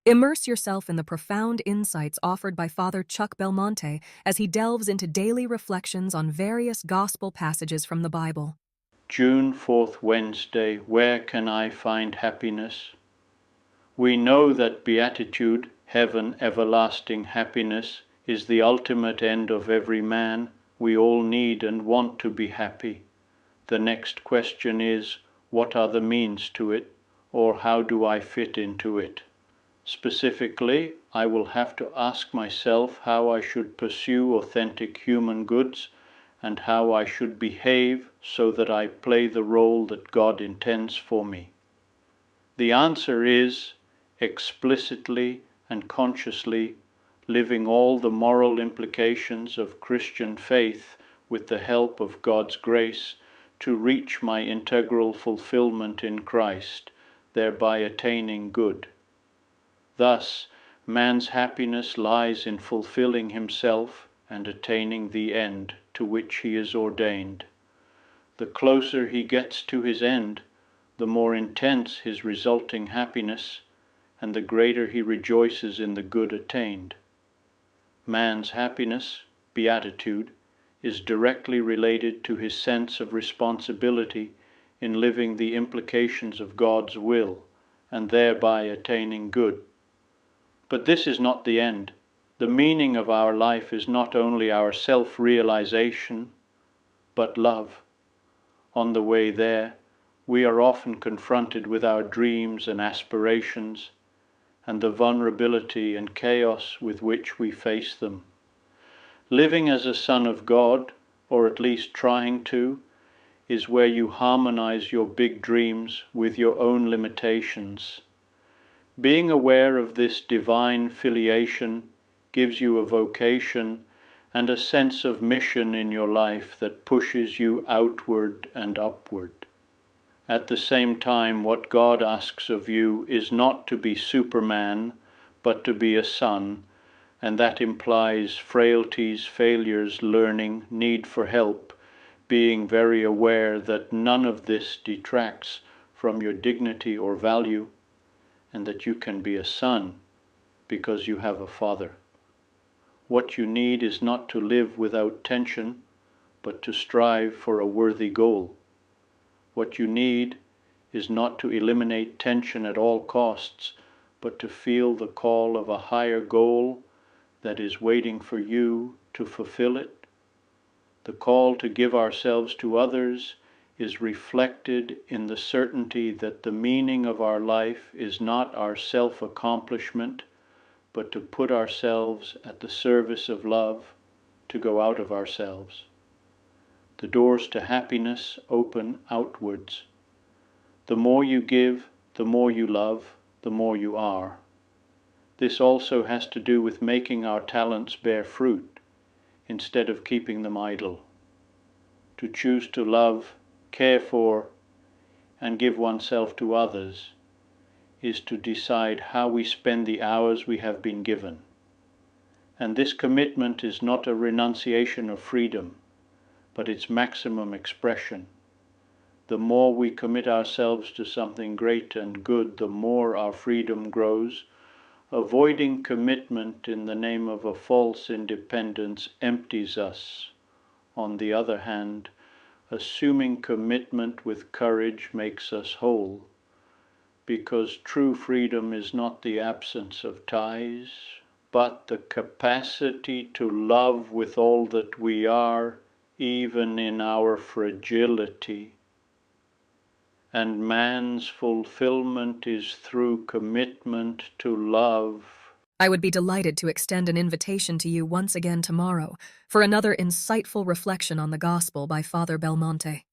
Immerse yourself in the profound insights offered by Father Chuck Belmonte as he delves into daily reflections on various gospel passages from the Bible. June 4th, Wednesday. Where can I find happiness? We know that beatitude, heaven, everlasting happiness, is the ultimate end of every man. We all need and want to be happy. The next question is, what are the means to it, or how do I fit into it? Specifically, I will have to ask myself how I should pursue authentic human goods and how I should behave so that I play the role that God intends for me. The answer is explicitly and consciously living all the moral implications of Christian faith with the help of God's grace to reach my integral fulfillment in Christ, thereby attaining good. Thus, man's happiness lies in fulfilling himself and attaining the end to which he is ordained. The closer he gets to his end, the more intense his resulting happiness, and the greater he rejoices in the good attained. Man's happiness, beatitude, is directly related to his sense of responsibility in living the implications of God's will, and thereby attaining good. But this is not the end. The meaning of our life is not only our self-realization, but love. On the way there, we are often confronted with our dreams and aspirations, and the vulnerability and chaos with which we face them. Living as a son of God, or at least trying to, is where you harmonize your big dreams with your own limitations. Being aware of this divine filiation gives you a vocation and a sense of mission in your life that pushes you outward and upward. At the same time, what God asks of you is not to be Superman, but to be a son, and that implies frailties, failures, learning, need for help, being very aware that none of this detracts from your dignity or value, and that you can be a son because you have a father. What you need is not to live without tension, but to strive for a worthy goal. What you need is not to eliminate tension at all costs, but to feel the call of a higher goal that is waiting for you to fulfill it. The call to give ourselves to others is reflected in the certainty that the meaning of our life is not our self-accomplishment, but to put ourselves at the service of love, to go out of ourselves. The doors to happiness open outwards. The more you give, the more you love, the more you are. This also has to do with making our talents bear fruit, instead of keeping them idle. To choose to love, care for, and give oneself to others is to decide how we spend the hours we have been given. And this commitment is not a renunciation of freedom, but its maximum expression. The more we commit ourselves to something great and good, the more our freedom grows. Avoiding commitment in the name of a false independence empties us. On the other hand, assuming commitment with courage makes us whole, because true freedom is not the absence of ties, but the capacity to love with all that we are, even in our fragility. And man's fulfillment is through commitment to love. I would be delighted to extend an invitation to you once again tomorrow for another insightful reflection on the gospel by Father Belmonte.